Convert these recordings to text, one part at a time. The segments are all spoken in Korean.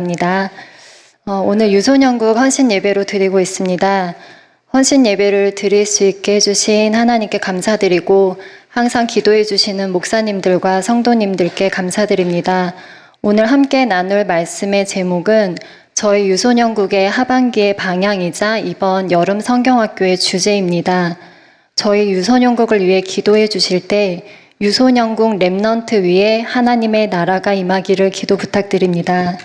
입니다. 오늘 유소년국 헌신 예배로 드리고 있습니다. 헌신 예배를 드릴 수 있게 해주신 하나님께 감사드리고 항상 기도해 주시는 목사님들과 성도님들께 감사드립니다. 오늘 함께 나눌 말씀의 제목은 저희 유소년국의 하반기의 방향이자 이번 여름 성경학교의 주제입니다. 저희 유소년국을 위해 기도해 주실 때 유소년국 렘넌트 위에 하나님의 나라가 임하기를 기도 부탁드립니다.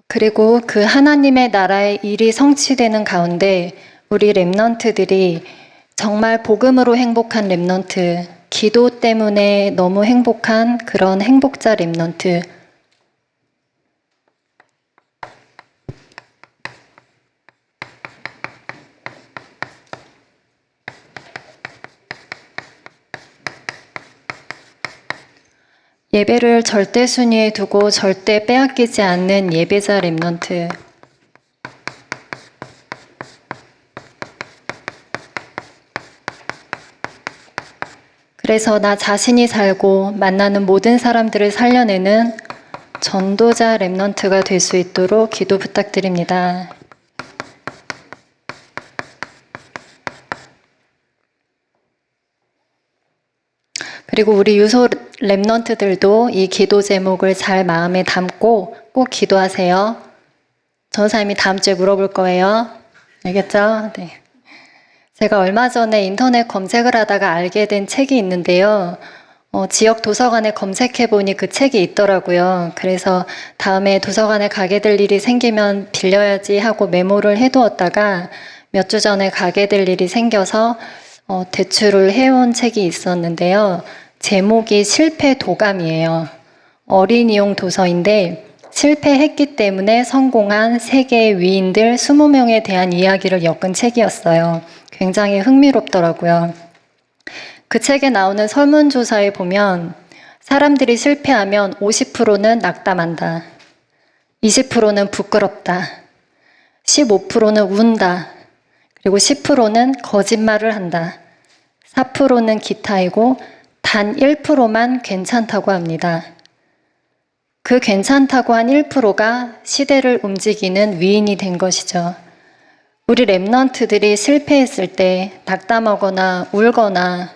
그리고 그 하나님의 나라의 일이 성취되는 가운데 우리 렘넌트들이 정말 복음으로 행복한 렘넌트, 기도 때문에 너무 행복한 그런 행복자 렘넌트, 예배를 절대 순위에 두고 절대 빼앗기지 않는 예배자 렘넌트, 그래서 나 자신이 살고 만나는 모든 사람들을 살려내는 전도자 렘넌트가 될 수 있도록 기도 부탁드립니다. 그리고 우리 유소 렘넌트들도 이 기도 제목을 잘 마음에 담고 꼭 기도하세요. 전사님이 다음 주에 물어볼 거예요. 알겠죠? 네. 제가 얼마 전에 인터넷 검색을 하다가 알게 된 책이 있는데요. 지역 도서관에 검색해보니 그 책이 있더라고요. 그래서 다음에 도서관에 가게 될 일이 생기면 빌려야지 하고 메모를 해두었다가 몇 주 전에 가게 될 일이 생겨서 대출을 해온 책이 있었는데요. 제목이 실패 도감이에요. 어린이용 도서인데 실패했기 때문에 성공한 세계의 위인들 20명에 대한 이야기를 엮은 책이었어요. 굉장히 흥미롭더라고요. 그 책에 나오는 설문조사에 보면 사람들이 실패하면 50%는 낙담한다. 20%는 부끄럽다. 15%는 운다. 그리고 10%는 거짓말을 한다. 4%는 기타이고 단 1%만 괜찮다고 합니다. 그 괜찮다고 한 1%가 시대를 움직이는 위인이 된 것이죠. 우리 렘넌트들이 실패했을 때 낙담하거나 울거나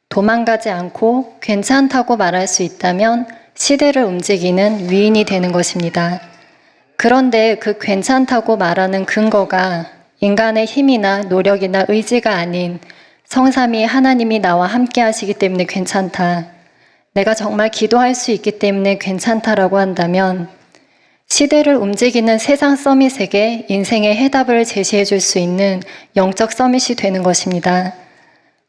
도망가지 않고 괜찮다고 말할 수 있다면 시대를 움직이는 위인이 되는 것입니다. 그런데 그 괜찮다고 말하는 근거가 인간의 힘이나 노력이나 의지가 아닌 성삼위 하나님이 나와 함께 하시기 때문에 괜찮다. 내가 정말 기도할 수 있기 때문에 괜찮다라고 한다면 시대를 움직이는 세상 서밋에게 인생의 해답을 제시해 줄 수 있는 영적 서밋이 되는 것입니다.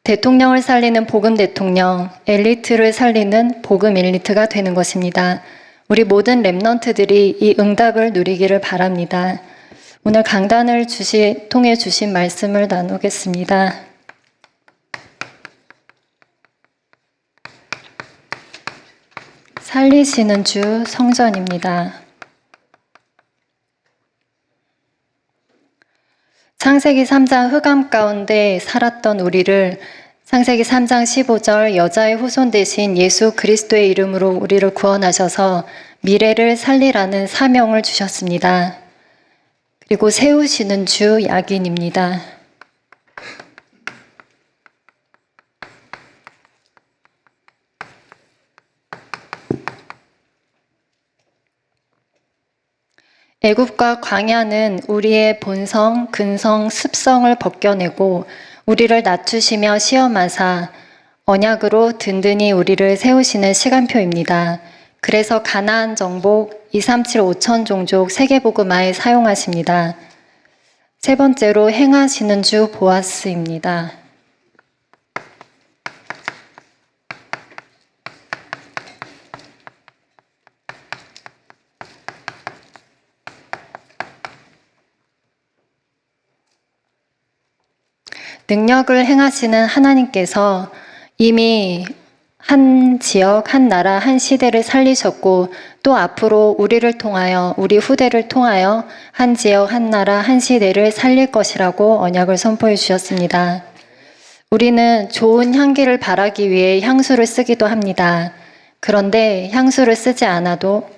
대통령을 살리는 복음 대통령, 엘리트를 살리는 복음 엘리트가 되는 것입니다. 우리 모든 렘넌트들이 이 응답을 누리기를 바랍니다. 오늘 강단을 통해 주신 말씀을 나누겠습니다. 살리시는 주 성전입니다. 창세기 3장 흑암 가운데 살았던 우리를 창세기 3장 15절 여자의 후손 대신 예수 그리스도의 이름으로 우리를 구원하셔서 미래를 살리라는 사명을 주셨습니다. 그리고 세우시는 주 야긴입니다. 애굽과 광야는 우리의 본성, 근성, 습성을 벗겨내고 우리를 낮추시며 시험하사 언약으로 든든히 우리를 세우시는 시간표입니다. 그래서 가나안 정복 237 5천 종족 세계복음화에 사용하십니다. 세 번째로 행하시는 주 보아스입니다. 능력을 행하시는 하나님께서 이미 한 지역, 한 나라, 한 시대를 살리셨고 또 앞으로 우리를 통하여, 우리 후대를 통하여 한 지역, 한 나라, 한 시대를 살릴 것이라고 언약을 선포해 주셨습니다. 우리는 좋은 향기를 바라기 위해 향수를 쓰기도 합니다. 그런데 향수를 쓰지 않아도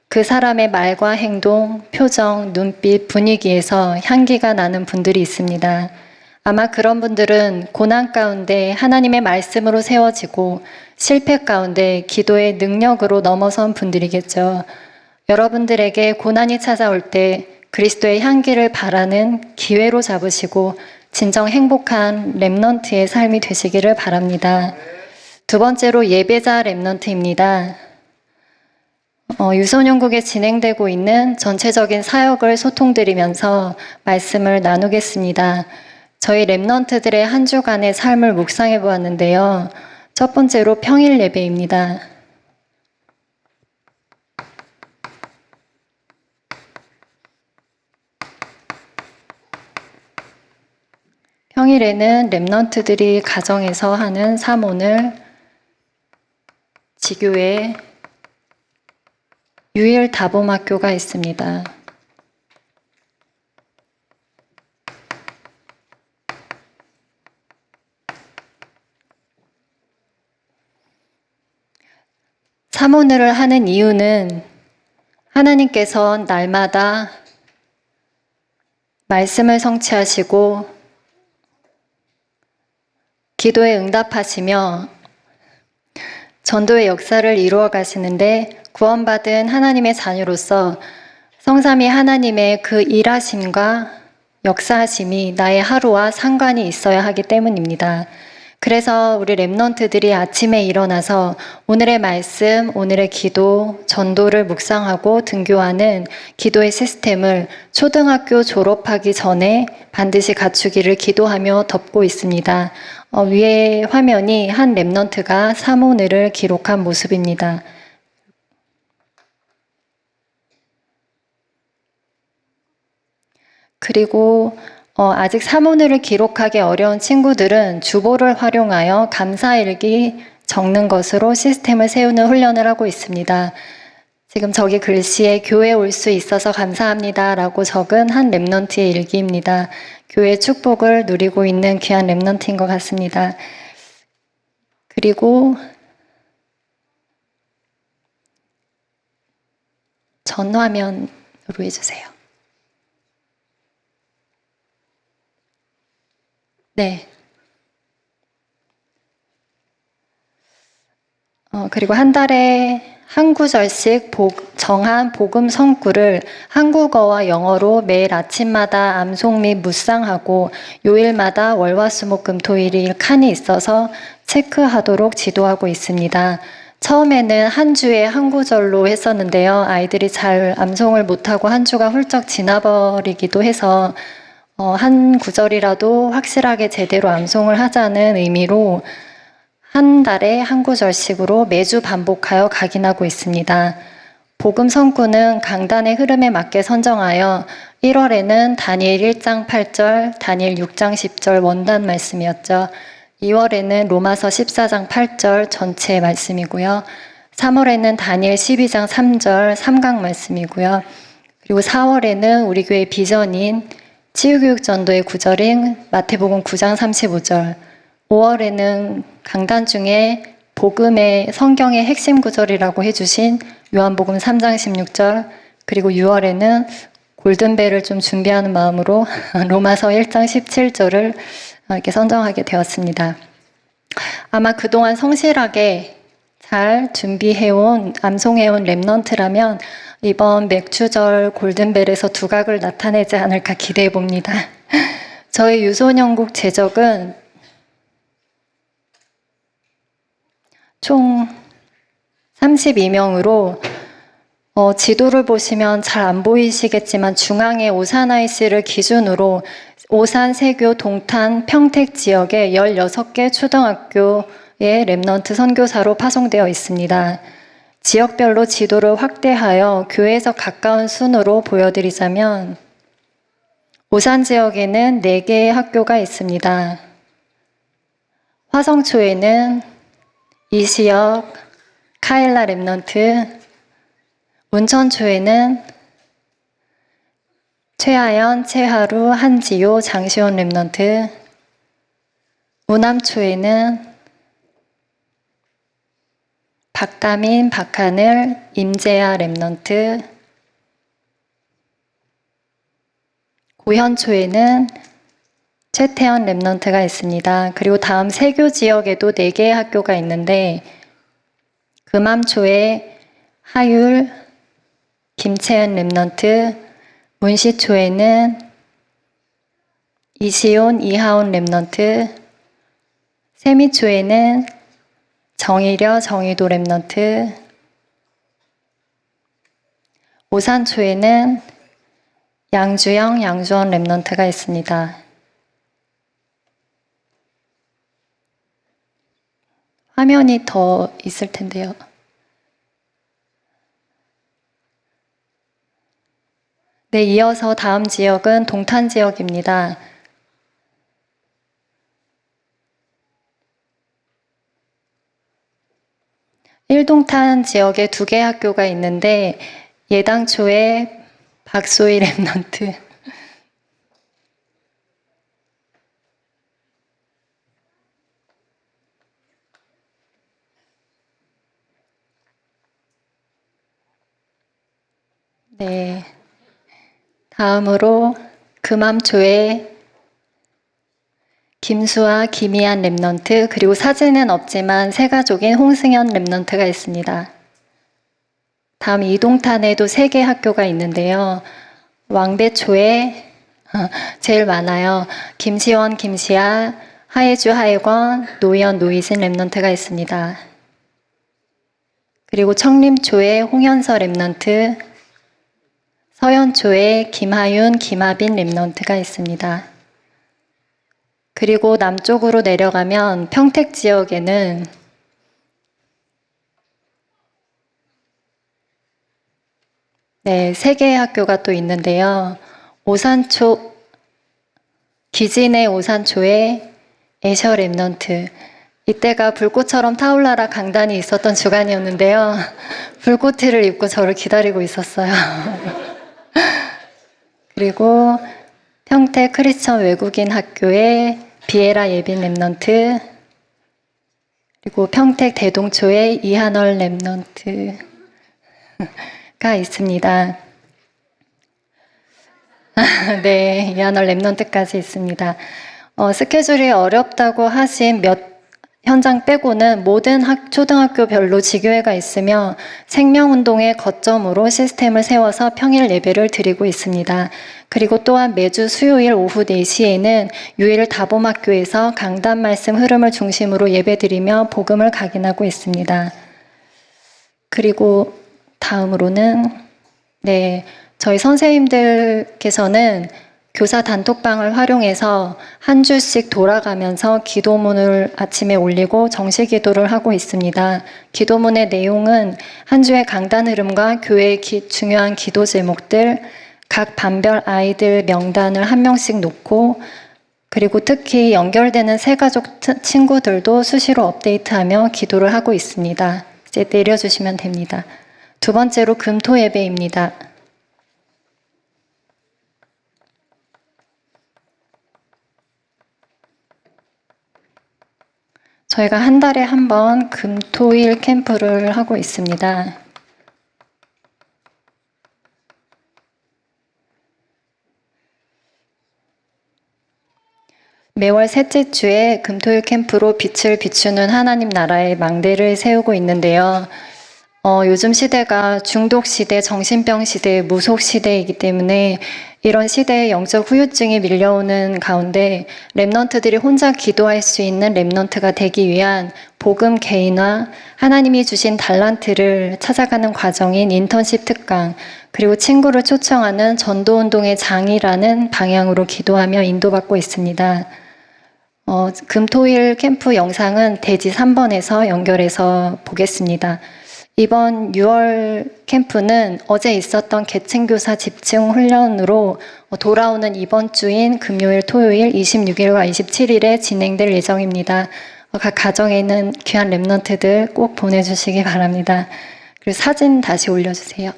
그 사람의 말과 행동, 표정, 눈빛, 분위기에서 향기가 나는 분들이 있습니다. 아마 그런 분들은 고난 가운데 하나님의 말씀으로 세워지고 실패 가운데 기도의 능력으로 넘어선 분들이겠죠. 여러분들에게 고난이 찾아올 때 그리스도의 향기를 바라는 기회로 잡으시고 진정 행복한 렘넌트의 삶이 되시기를 바랍니다. 두 번째로 예배자 렘넌트입니다. 유소년국에 진행되고 있는 전체적인 사역을 소통드리면서 말씀을 나누겠습니다. 저희 렘넌트들의 한 주간의 삶을 묵상해 보았는데요. 첫 번째로 평일 예배입니다. 평일에는 렘넌트들이 가정에서 하는 사모를 지교회 유일 다봄학교가 있습니다. 사모늘을 하는 이유는 하나님께서 날마다 말씀을 성취하시고 기도에 응답하시며 전도의 역사를 이루어 가시는데 구원받은 하나님의 자녀로서 성삼위 하나님의 그 일하심과 역사하심이 나의 하루와 상관이 있어야 하기 때문입니다. 그래서 우리 렘넌트들이 아침에 일어나서 오늘의 말씀, 오늘의 기도, 전도를 묵상하고 등교하는 기도의 시스템을 초등학교 졸업하기 전에 반드시 갖추기를 기도하며 덮고 있습니다. 위에 화면이 한 렘넌트가 사모늘을 기록한 모습입니다. 그리고 아직 사모늘을 기록하기 어려운 친구들은 주보를 활용하여 감사일기 적는 것으로 시스템을 세우는 훈련을 하고 있습니다. 지금 저기 글씨에 교회에 올 수 있어서 감사합니다 라고 적은 한 렘넌트의 일기입니다. 교회 축복을 누리고 있는 귀한 렘넌트인 것 같습니다. 그리고 전 화면으로 해주세요. 네. 그리고 한 달에 한 구절씩 정한 복음 성구를 한국어와 영어로 매일 아침마다 암송 및 묵상하고 요일마다 월화수목금토일이 칸이 있어서 체크하도록 지도하고 있습니다. 처음에는 한 주에 한 구절로 했었는데요. 아이들이 잘 암송을 못하고 한 주가 훌쩍 지나버리기도 해서 한 구절이라도 확실하게 제대로 암송을 하자는 의미로 한 달에 한 구절씩으로 매주 반복하여 각인하고 있습니다. 복음 성구는 강단의 흐름에 맞게 선정하여 1월에는 다니엘 1장 8절, 다니엘 6장 10절 원단 말씀이었죠. 2월에는 로마서 14장 8절 전체 말씀이고요. 3월에는 다니엘 12장 3절 3강 말씀이고요. 그리고 4월에는 우리 교회 비전인 치유교육 전도의 구절인 마태복음 9장 35절, 5월에는 강단 중에 복음의 성경의 핵심 구절이라고 해주신 요한복음 3장 16절, 그리고 6월에는 골든벨을 좀 준비하는 마음으로 로마서 1장 17절을 이렇게 선정하게 되었습니다. 아마 그동안 성실하게 잘 준비해온, 암송해온 렘넌트라면 이번 맥주절 골든벨에서 두각을 나타내지 않을까 기대해 봅니다. 저희 유소년국 제적은 총 32명으로 지도를 보시면 잘 안 보이시겠지만 중앙에 오산IC를 기준으로 오산, 세교, 동탄, 평택 지역에 16개 초등학교의 렘넌트 선교사로 파송되어 있습니다. 지역별로 지도를 확대하여 교회에서 가까운 순으로 보여드리자면 오산 지역에는 4개의 학교가 있습니다. 화성초에는 이시혁, 카일라 랩넌트, 운천초에는 최하연, 최하루, 한지효, 장시원 랩넌트, 우남초에는 박다민, 박하늘, 임재아 랩넌트, 고현초에는 최태현 랩넌트가 있습니다. 그리고 다음 세교 지역에도 4개의 학교가 있는데 금암초에 하율, 김채은 랩넌트, 문시초에는 이시온, 이하온 랩넌트, 세미초에는 정일여, 정의도 랩넌트, 오산초에는 양주영, 양주원 랩넌트가 있습니다. 화면이 더 있을 텐데요. 네, 이어서 다음 지역은 동탄 지역입니다. 일동탄 지역에 2개 학교가 있는데 예당초에 박소희 랩넌트, 네, 다음으로 금암초에 김수아, 김희안 랩넌트, 그리고 사진은 없지만 새가족인 홍승현 랩넌트가 있습니다. 다음 이동탄에도 3개 학교가 있는데요. 왕배초에 제일 많아요. 김시원, 김시아, 하예주, 하예권, 노희연, 노희진 랩넌트가 있습니다. 그리고 청림초에 홍현서 랩넌트, 서현초에 김하윤, 김하빈 랩넌트가 있습니다. 그리고 남쪽으로 내려가면 평택 지역에는 네, 3개의 학교가 또 있는데요. 오산초, 기진의 오산초에 애셔 랩넌트. 이때가 불꽃처럼 타올라라 강단이 있었던 주간이었는데요. 불꽃티를 입고 저를 기다리고 있었어요. 그리고 평택 크리스천 외국인 학교에 비에라 예빈 랩넌트, 그리고 평택 대동초에 이한월 랩넌트가 있습니다. 네, 이한월 랩넌트까지 있습니다. 스케줄이 어렵다고 하신 몇 현장 빼고는 모든 초등학교별로 지교회가 있으며 생명운동의 거점으로 시스템을 세워서 평일 예배를 드리고 있습니다. 그리고 또한 매주 수요일 오후 4시에는 유일 다봄학교에서 강단 말씀 흐름을 중심으로 예배드리며 복음을 각인하고 있습니다. 그리고 다음으로는 네, 저희 선생님들께서는 교사 단톡방을 활용해서 한 주씩 돌아가면서 기도문을 아침에 올리고 정시 기도를 하고 있습니다. 기도문의 내용은 한 주의 강단 흐름과 교회의 중요한 기도 제목들, 각 반별 아이들 명단을 한 명씩 놓고, 그리고 특히 연결되는 새가족 친구들도 수시로 업데이트하며 기도를 하고 있습니다. 이제 내려주시면 됩니다. 2번째로 금토 예배입니다. 저희가 한 달에 한 번 금토일 캠프를 하고 있습니다. 매월 셋째 주에 금토일 캠프로 빛을 비추는 하나님 나라의 망대를 세우고 있는데요. 요즘 시대가 중독 시대, 정신병 시대, 무속 시대이기 때문에 이런 시대에 영적 후유증이 밀려오는 가운데 랩넌트들이 혼자 기도할 수 있는 랩넌트가 되기 위한 복음 개인화, 하나님이 주신 달란트를 찾아가는 과정인 인턴십 특강, 그리고 친구를 초청하는 전도운동의 장이라는 방향으로 기도하며 인도받고 있습니다. 금토일 캠프 영상은 대지 3번에서 연결해서 보겠습니다. 이번 6월 캠프는 어제 있었던 계층교사 집중 훈련으로 돌아오는 이번 주인 금요일, 토요일 26일과 27일에 진행될 예정입니다. 각 가정에 있는 귀한 랩런트들 꼭 보내주시기 바랍니다. 그리고 사진 다시 올려주세요.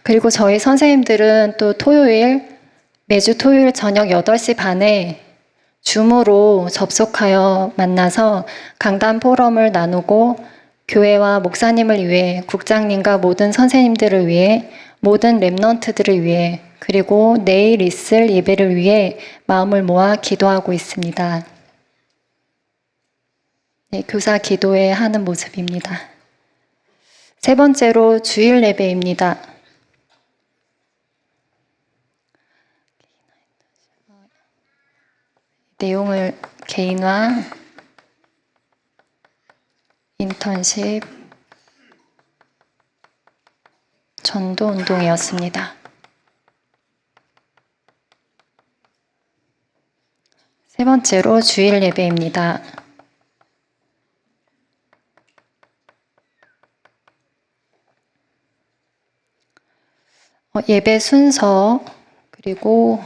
그리고 저희 선생님들은 또 매주 토요일 저녁 8시 반에 줌으로 접속하여 만나서 강단 포럼을 나누고 교회와 목사님을 위해, 국장님과 모든 선생님들을 위해, 모든 랩런트들을 위해, 그리고 내일 있을 예배를 위해 마음을 모아 기도하고 있습니다. 네, 교사 기도회 하는 모습입니다. 세 번째로 주일 예배입니다. 내용을 개인화, 인턴십, 전도 운동이었습니다. 세 번째로 주일 예배입니다. 예배 순서, 그리고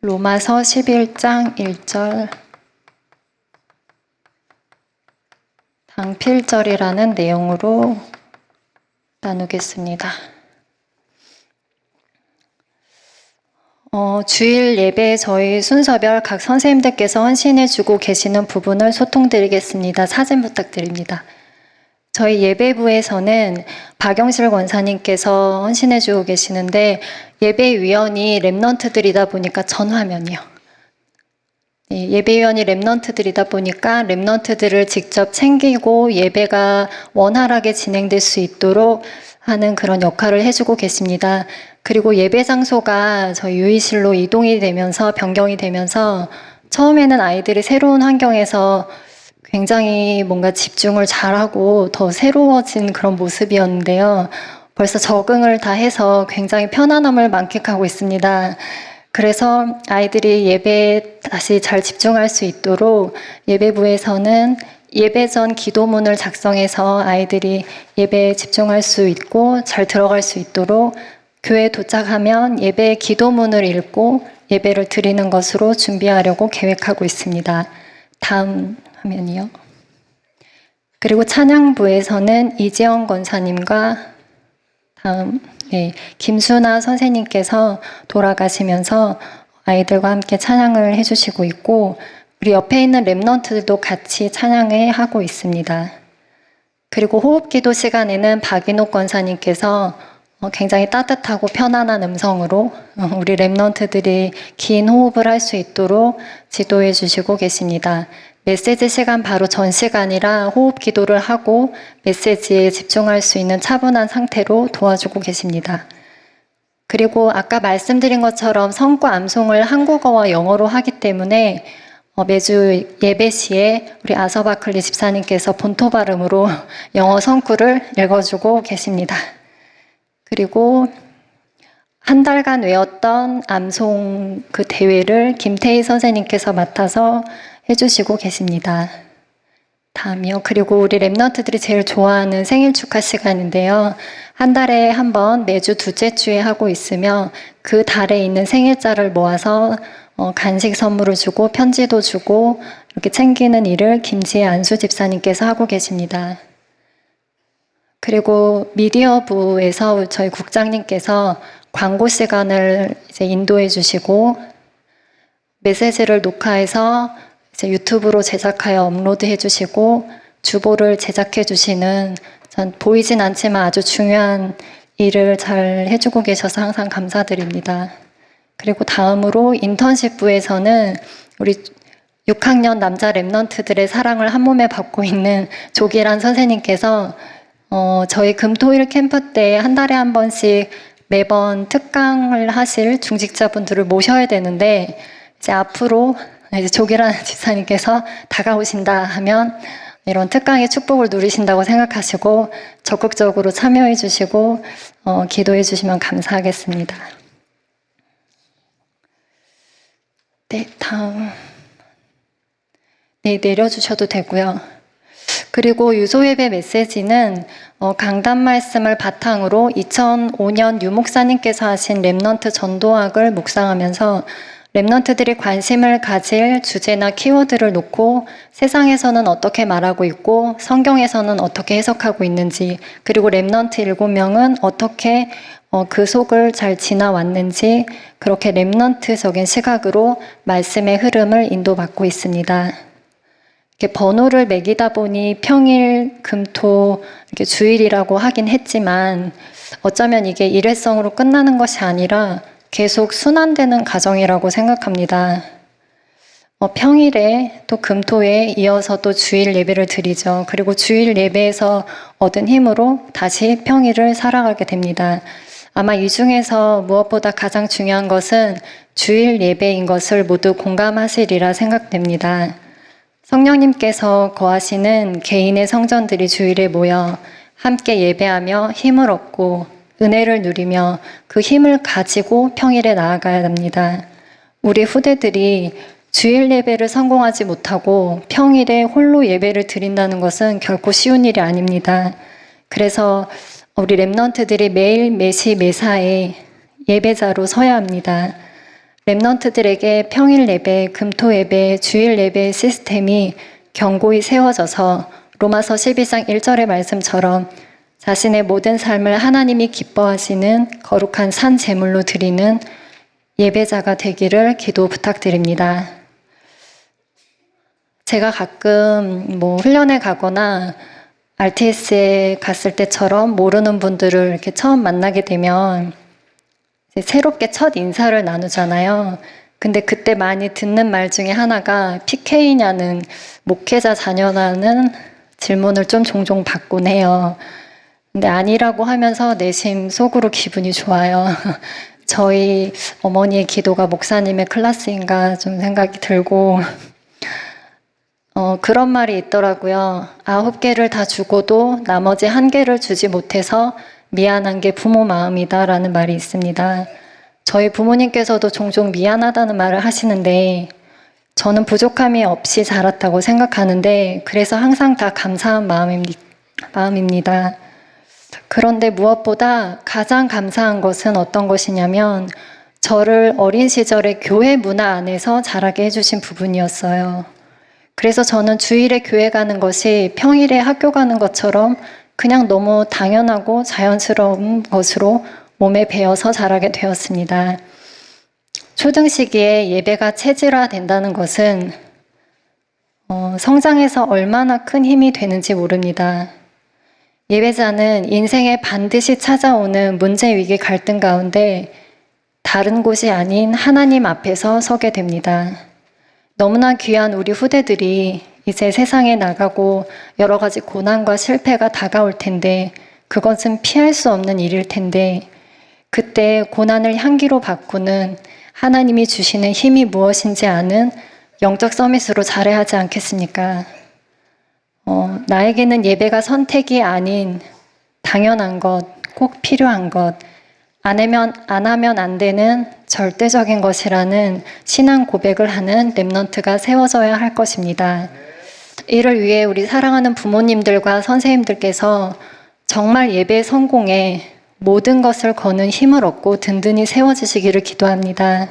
로마서 11장 1절 당필절이라는 내용으로 나누겠습니다. 주일 예배 저희 순서별 각 선생님들께서 헌신해주고 계시는 부분을 소통드리겠습니다. 사진 부탁드립니다. 저희 예배부에서는 박영실 권사님께서 헌신해주고 계시는데 예배위원이 랩런트들이다 보니까 전화면이요. 예배위원이 랩런트들이다 보니까 랩런트들을 직접 챙기고 예배가 원활하게 진행될 수 있도록 하는 그런 역할을 해주고 계십니다. 그리고 예배 장소가 저희 유이실로 이동이 되면서 변경이 되면서 처음에는 아이들이 새로운 환경에서 굉장히 뭔가 집중을 잘하고 더 새로워진 그런 모습이었는데요. 벌써 적응을 다 해서 굉장히 편안함을 만끽하고 있습니다. 그래서 아이들이 예배에 다시 잘 집중할 수 있도록 예배부에서는 예배 전 기도문을 작성해서 아이들이 예배에 집중할 수 있고 잘 들어갈 수 있도록 교회에 도착하면 예배 기도문을 읽고 예배를 드리는 것으로 준비하려고 계획하고 있습니다. 다음 화면이요. 그리고 찬양부에서는 이재영 권사님과 김순아 선생님께서 돌아가시면서 아이들과 함께 찬양을 해주시고 있고 우리 옆에 있는 랩런트들도 같이 찬양을 하고 있습니다. 그리고 호흡기도 시간에는 박인옥 권사님께서 굉장히 따뜻하고 편안한 음성으로 우리 랩런트들이 긴 호흡을 할 수 있도록 지도해 주시고 계십니다. 메시지 시간 바로 전 시간이라 호흡 기도를 하고 메시지에 집중할 수 있는 차분한 상태로 도와주고 계십니다. 그리고 아까 말씀드린 것처럼 성구 암송을 한국어와 영어로 하기 때문에 매주 예배 시에 우리 아서바클리 집사님께서 본토 발음으로 영어 성구를 읽어주고 계십니다. 그리고 한 달간 외웠던 암송 그 대회를 김태희 선생님께서 맡아서 해주시고 계십니다. 다음이요. 그리고 우리 랩런트들이 제일 좋아하는 생일 축하 시간인데요. 한 달에 한 번 매주 둘째 주에 하고 있으며 그 달에 있는 생일자를 모아서 간식 선물을 주고 편지도 주고 이렇게 챙기는 일을 김지혜 안수 집사님께서 하고 계십니다. 그리고 미디어부에서 저희 국장님께서 광고 시간을 이제 인도해 주시고 메시지를 녹화해서 이제 유튜브로 제작하여 업로드해 주시고 주보를 제작해 주시는 전 보이진 않지만 아주 중요한 일을 잘 해주고 계셔서 항상 감사드립니다. 그리고 다음으로 인턴십부에서는 우리 6학년 남자 랩런트들의 사랑을 한 몸에 받고 있는 조기란 선생님께서 저희 금토일 캠프 때 한 달에 한 번씩 매번 특강을 하실 중직자분들을 모셔야 되는데 이제 앞으로 이제 조기란 집사님께서 다가오신다 하면 이런 특강의 축복을 누리신다고 생각하시고 적극적으로 참여해 주시고 기도해 주시면 감사하겠습니다. 네, 다음. 네, 내려주셔도 되고요. 그리고 유소예배 메시지는 강단 말씀을 바탕으로 2005년 유 목사님께서 하신 렘넌트 전도학을 묵상하면서 렘넌트들이 관심을 가질 주제나 키워드를 놓고 세상에서는 어떻게 말하고 있고 성경에서는 어떻게 해석하고 있는지, 그리고 렘넌트 7명은 어떻게 그 속을 잘 지나왔는지, 그렇게 렘넌트적인 시각으로 말씀의 흐름을 인도받고 있습니다. 이렇게 번호를 매기다 보니 평일, 금토, 이렇게 주일이라고 하긴 했지만 어쩌면 이게 일회성으로 끝나는 것이 아니라 계속 순환되는 과정이라고 생각합니다. 평일에 또 금토에 이어서 또 주일 예배를 드리죠. 그리고 주일 예배에서 얻은 힘으로 다시 평일을 살아가게 됩니다. 아마 이 중에서 무엇보다 가장 중요한 것은 주일 예배인 것을 모두 공감하시리라 생각됩니다. 성령님께서 거하시는 개인의 성전들이 주일에 모여 함께 예배하며 힘을 얻고 은혜를 누리며 그 힘을 가지고 평일에 나아가야 합니다. 우리 후대들이 주일 예배를 성공하지 못하고 평일에 홀로 예배를 드린다는 것은 결코 쉬운 일이 아닙니다. 그래서 우리 렘넌트들이 매일 매시 매사에 예배자로 서야 합니다. 렘넌트들에게 평일 예배, 금토 예배, 주일 예배 시스템이 견고히 세워져서 로마서 12장 1절의 말씀처럼 자신의 모든 삶을 하나님이 기뻐하시는 거룩한 산 제물로 드리는 예배자가 되기를 기도 부탁드립니다. 제가 가끔 훈련에 가거나 RTS에 갔을 때처럼 모르는 분들을 이렇게 처음 만나게 되면 새롭게 첫 인사를 나누잖아요. 근데 그때 많이 듣는 말 중에 하나가 PK냐는 목회자 자녀라는 질문을 좀 종종 받곤 해요. 근데 아니라고 하면서 내심 속으로 기분이 좋아요. 저희 어머니의 기도가 목사님의 클래스인가 좀 생각이 들고 그런 말이 있더라고요. 9개를 다 주고도 나머지 1개를 주지 못해서 미안한 게 부모 마음이다 라는 말이 있습니다. 저희 부모님께서도 종종 미안하다는 말을 하시는데 저는 부족함이 없이 자랐다고 생각하는데 그래서 항상 다 감사한 마음입니다. 그런데 무엇보다 가장 감사한 것은 어떤 것이냐면 저를 어린 시절에 교회 문화 안에서 자라게 해주신 부분이었어요. 그래서 저는 주일에 교회 가는 것이 평일에 학교 가는 것처럼 그냥 너무 당연하고 자연스러운 것으로 몸에 배어서 자라게 되었습니다. 초등 시기에 예배가 체질화된다는 것은 성장해서 얼마나 큰 힘이 되는지 모릅니다. 예배자는 인생에 반드시 찾아오는 문제, 위기, 갈등 가운데 다른 곳이 아닌 하나님 앞에서 서게 됩니다. 너무나 귀한 우리 후대들이 이제 세상에 나가고 여러 가지 고난과 실패가 다가올 텐데 그것은 피할 수 없는 일일 텐데 그때 고난을 향기로 바꾸는 하나님이 주시는 힘이 무엇인지 아는 영적 서밋으로 자라야 하지 않겠습니까? 나에게는 예배가 선택이 아닌 당연한 것, 꼭 필요한 것, 안 하면 안 되는 절대적인 것이라는 신앙 고백을 하는 렘넌트가 세워져야 할 것입니다. 이를 위해 우리 사랑하는 부모님들과 선생님들께서 정말 예배 성공에 모든 것을 거는 힘을 얻고 든든히 세워지시기를 기도합니다.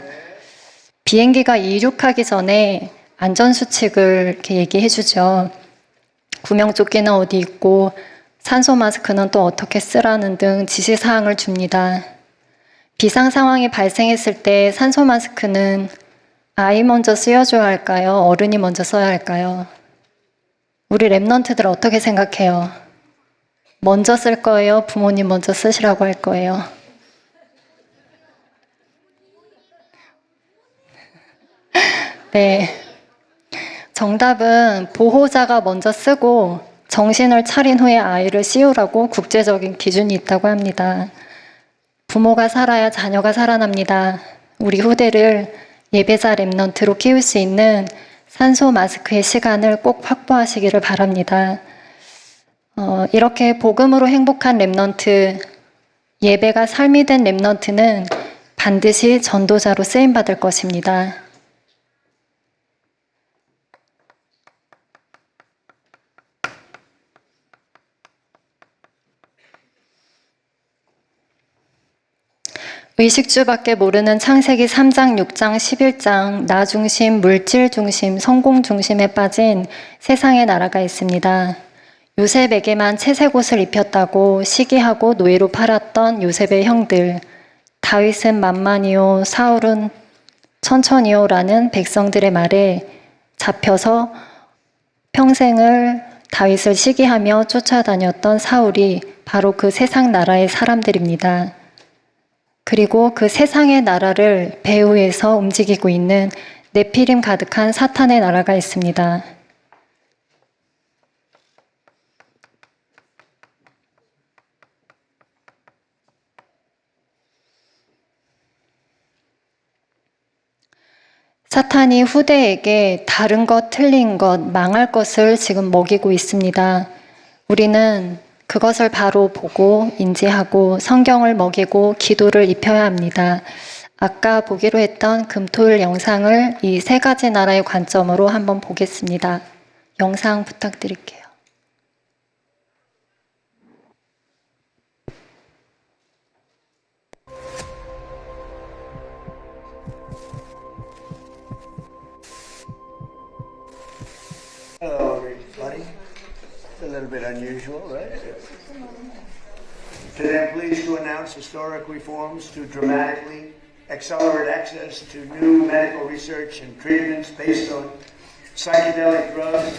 비행기가 이륙하기 전에 안전수칙을 이렇게 얘기해 주죠. 구명조끼는 어디 있고 산소 마스크는 또 어떻게 쓰라는 등 지시사항을 줍니다. 비상 상황이 발생했을 때 산소 마스크는 아이 먼저 쓰여줘야 할까요? 어른이 먼저 써야 할까요? 우리 렘넌트들 어떻게 생각해요? 먼저 쓸 거예요? 부모님 먼저 쓰시라고 할 거예요? 네. 정답은 보호자가 먼저 쓰고 정신을 차린 후에 아이를 씌우라고 국제적인 기준이 있다고 합니다. 부모가 살아야 자녀가 살아납니다. 우리 후대를 예배자 렘넌트로 키울 수 있는 산소 마스크의 시간을 꼭 확보하시기를 바랍니다. 이렇게 복음으로 행복한 렘넌트, 예배가 삶이 된 렘넌트는 반드시 전도자로 쓰임받을 것입니다. 의식주밖에 모르는 창세기 3장, 6장, 11장, 나 중심, 물질 중심, 성공 중심에 빠진 세상의 나라가 있습니다. 요셉에게만 채색 옷을 입혔다고 시기하고 노예로 팔았던 요셉의 형들, 다윗은 만만이요, 사울은 천천히요 라는 백성들의 말에 잡혀서 평생을 다윗을 시기하며 쫓아다녔던 사울이 바로 그 세상 나라의 사람들입니다. 그리고 그 세상의 나라를 배후에서 움직이고 있는 네피림 가득한 사탄의 나라가 있습니다. 사탄이 후대에게 다른 것, 틀린 것, 망할 것을 지금 먹이고 있습니다. 우리는 그것을 바로 보고 인지하고 성경을 먹이고 기도를 입혀야 합니다. 아까 보기로 했던 금토일 영상을 이 세 가지 나라의 관점으로 한번 보겠습니다. 영상 부탁드릴게요. Hello, everybody. It's a little bit unusual, right? Today, I'm pleased to announce historic reforms to dramatically accelerate access to new medical research and treatments based on psychedelic drugs.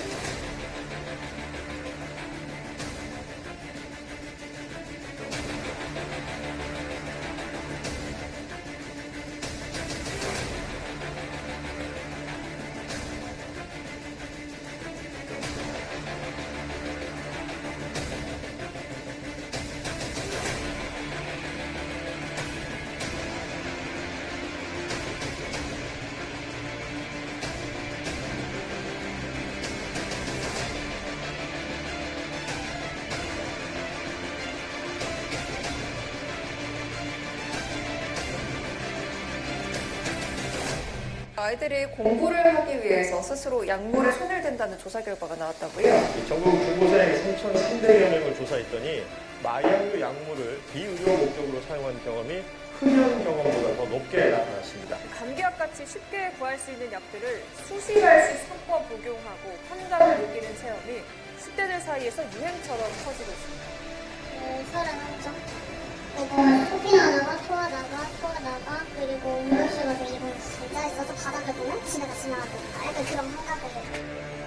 아이들이 공부를 하기 위해서 스스로 약물에 손을 댄다는 조사 결과가 나왔다고요? 전국 중고생 3,300여 명을 조사했더니 마약류 약물을 비의료 목적으로 사용한 경험이 흡연 경험보다 더 높게 나타났습니다. 감기약같이 쉽게 구할 수 있는 약들을 수십 알씩 섞어 복용하고 환감을 느끼는 체험이 10대들 사이에서 유행처럼 퍼지고 있습니다. 31점? 소변하다가 토하다가 그리고 음료수가 되고 진짜 있어서 바닥을 보면 집에가 지나가고 약간 그런 생각을 해요.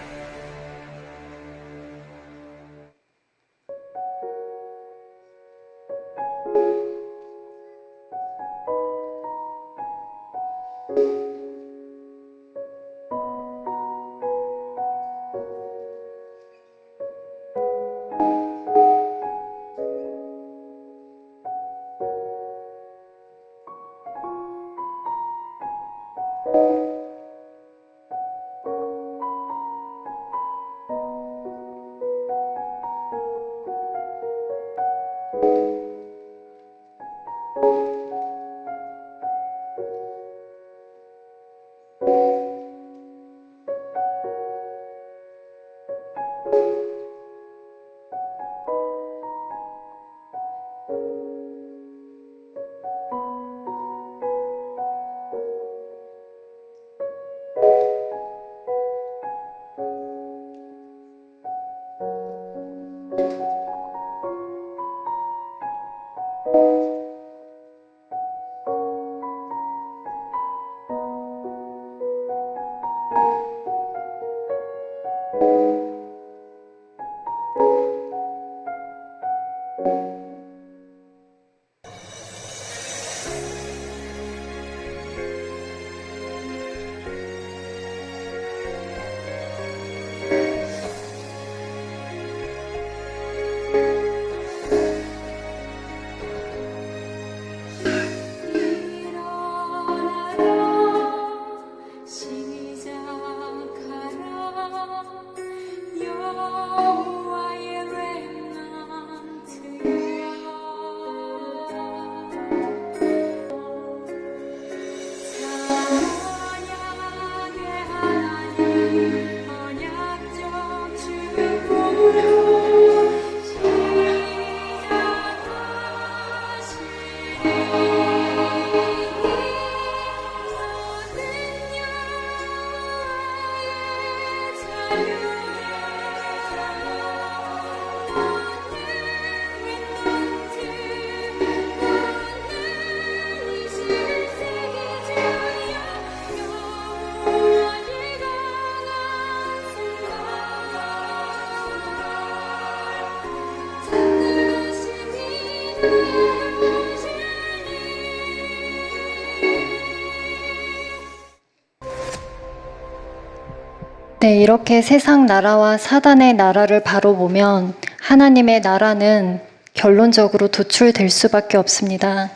네, 이렇게 세상 나라와 사단의 나라를 바로 보면 하나님의 나라는 결론적으로 도출될 수밖에 없습니다.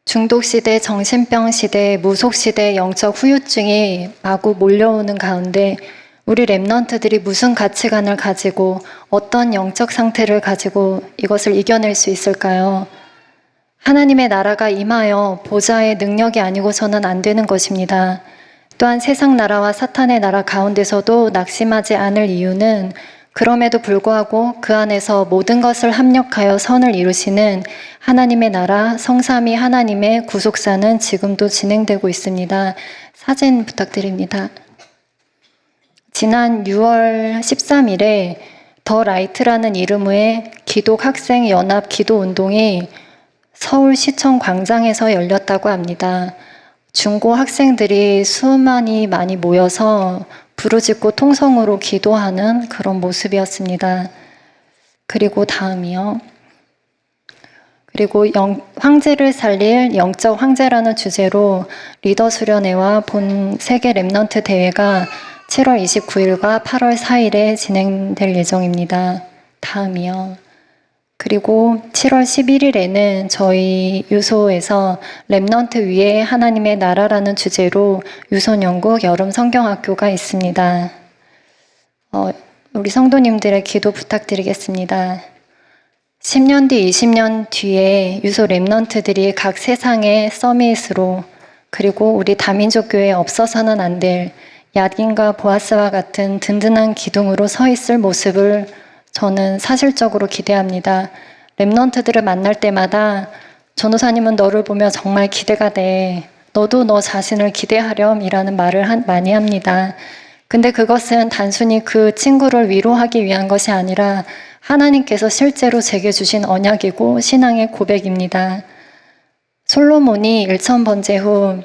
중독시대, 정신병시대, 무속시대, 영적 후유증이 마구 몰려오는 가운데 우리 랩넌트들이 무슨 가치관을 가지고 어떤 영적 상태를 가지고 이것을 이겨낼 수 있을까요? 하나님의 나라가 임하여 보좌의 능력이 아니고서는 안 되는 것입니다. 또한 세상 나라와 사탄의 나라 가운데서도 낙심하지 않을 이유는 그럼에도 불구하고 그 안에서 모든 것을 합력하여 선을 이루시는 하나님의 나라, 성삼위 하나님의 구속사는 지금도 진행되고 있습니다. 사진 부탁드립니다. 지난 6월 13일에 더 라이트라는 이름의 기독학생연합 기도운동이 서울시청 광장에서 열렸다고 합니다. 중고 학생들이 수많이 많이 모여서 부르짖고 통성으로 기도하는 그런 모습이었습니다. 그리고 다음이요. 그리고 황제를 살릴 영적 황제라는 주제로 리더 수련회와 본 세계 랩넌트 대회가 7월 29일과 8월 4일에 진행될 예정입니다. 다음이요. 그리고 7월 11일에는 저희 유소에서 랩넌트 위에 하나님의 나라라는 주제로 유소연국 여름 성경학교가 있습니다. 우리 성도님들의 기도 부탁드리겠습니다. 10년 뒤, 20년 뒤에 유소 랩넌트들이 각 세상의 서밋으로 그리고 우리 다민족교회에 없어서는 안 될 야긴과 보아스와 같은 든든한 기둥으로 서 있을 모습을 저는 사실적으로 기대합니다. 랩넌트들을 만날 때마다 전도사님은 너를 보며 정말 기대가 돼. 너도 너 자신을 기대하렴 이라는 말을 많이 합니다. 근데 그것은 단순히 그 친구를 위로하기 위한 것이 아니라 하나님께서 실제로 제게 주신 언약이고 신앙의 고백입니다. 솔로몬이 1000번째 후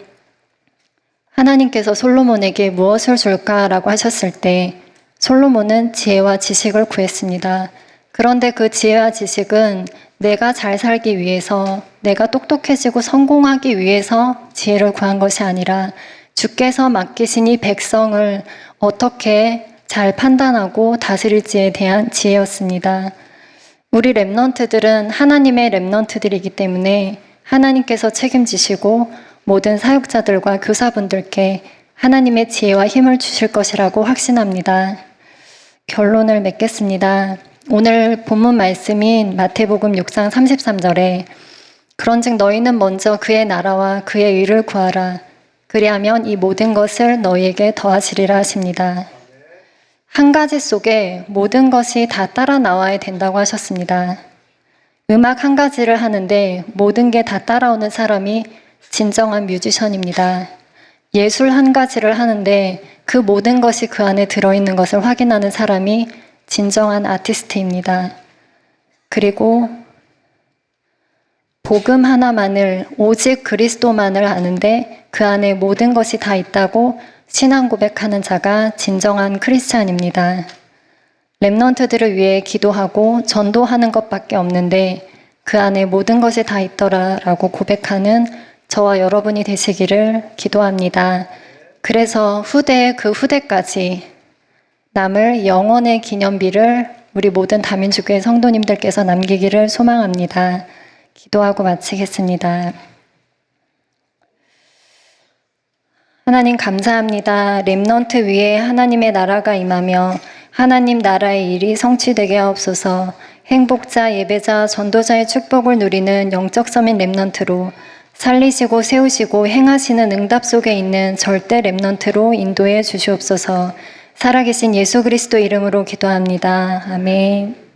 하나님께서 솔로몬에게 무엇을 줄까라고 하셨을 때 솔로몬은 지혜와 지식을 구했습니다. 그런데 그 지혜와 지식은 내가 잘 살기 위해서, 내가 똑똑해지고 성공하기 위해서 지혜를 구한 것이 아니라 주께서 맡기신 이 백성을 어떻게 잘 판단하고 다스릴지에 대한 지혜였습니다. 우리 랩넌트들은 하나님의 랩넌트들이기 때문에 하나님께서 책임지시고 모든 사역자들과 교사분들께 하나님의 지혜와 힘을 주실 것이라고 확신합니다. 결론을 맺겠습니다. 오늘 본문 말씀인 마태복음 6장 33절에 그런즉 너희는 먼저 그의 나라와 그의 의를 구하라. 그리하면 이 모든 것을 너희에게 더하시리라 하십니다. 한 가지 속에 모든 것이 다 따라 나와야 된다고 하셨습니다. 음악 한 가지를 하는데 모든 게 다 따라오는 사람이 진정한 뮤지션입니다. 예술 한 가지를 하는데 그 모든 것이 그 안에 들어있는 것을 확인하는 사람이 진정한 아티스트입니다. 그리고 복음 하나만을, 오직 그리스도만을 아는데 그 안에 모든 것이 다 있다고 신앙 고백하는 자가 진정한 크리스찬입니다. 랩넌트들을 위해 기도하고 전도하는 것밖에 없는데 그 안에 모든 것이 다 있더라라고 고백하는 저와 여러분이 되시기를 기도합니다. 그래서 그 후대까지 남을 영원의 기념비를 우리 모든 다민족교회 성도님들께서 남기기를 소망합니다. 기도하고 마치겠습니다. 하나님 감사합니다. 랩넌트 위에 하나님의 나라가 임하며 하나님 나라의 일이 성취되게 하옵소서. 행복자, 예배자, 전도자의 축복을 누리는 영적 서민 랩넌트로 살리시고 세우시고 행하시는 응답 속에 있는 절대 랩넌트로 인도해 주시옵소서. 살아계신 예수 그리스도 이름으로 기도합니다. 아멘.